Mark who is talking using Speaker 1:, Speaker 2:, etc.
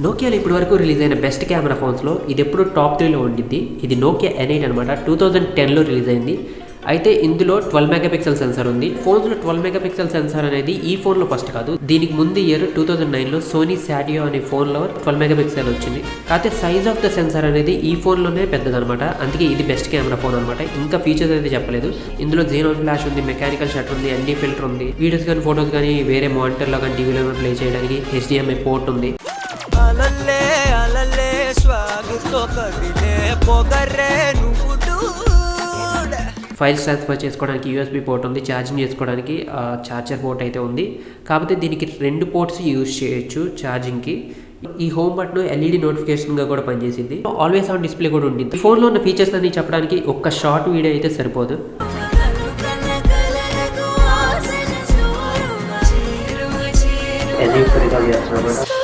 Speaker 1: నోకియాలో ఇప్పటి వరకు రిలీజ్ అయిన బెస్ట్ కెమెరా ఫోన్స్లో ఇది ఎప్పుడు టాప్ 3లో ఉండిద్ది. ఇది నోకియా N8 అనమాట. 2010లో రిలీజ్ అయింది. అయితే ఇందులో 12 మెగాపిక్సెల్ సెన్సార్ ఉంది. ఫోన్స్లో 12 మెగాపిక్సెల్ సెన్సార్ అనేది ఈ ఫోన్లో ఫస్ట్ కాదు. దీనికి ముందు ఇయర్ 2009లో సోనీ సాటియో అనే ఫోన్లో 12 మెగాపిక్సెల్ వచ్చింది. కాకపోతే సైజ్ ఆఫ్ ద సెన్సార్ అనేది ఈ ఫోన్లోనే పెద్దదనమాట. అందుకే ఇది బెస్ట్ కెమెరా ఫోన్ అనమాట. ఇంకా ఫీచర్స్ అయితే చెప్పలేదు. ఇందులో జీనోన్ ఫ్లాష్ ఉంది, మెకానికల్ షటర్ ఉంది, ND ఫిల్టర్ ఉంది, వీడియోస్ కానీ ఫోటోస్ కానీ వేరే మానిటర్లో కానీ టీవీలో కానీ ప్లే చేయడానికి HDMI పోర్ట్ ఉంది. ఫైల్స్ ట్రాన్స్ఫర్ చేసుకోవడానికి USB పోర్ట్ ఉంది, ఛార్జింగ్ చేసుకోవడానికి ఛార్జర్ పోర్ట్ అయితే ఉంది. కాకపోతే దీనికి 2 పోర్ట్స్ యూజ్ చేయొచ్చు ఛార్జింగ్కి. ఈ హోమ్ బటన్ LED నోటిఫికేషన్గా కూడా పనిచేసింది. ఆల్వేస్ ఆన్ డిస్ప్లే కూడా ఉంటుంది. ఫోన్లో ఉన్న ఫీచర్స్ అన్ని చెప్పడానికి ఒక్క షార్ట్ వీడియో అయితే సరిపోదు.
Speaker 2: Any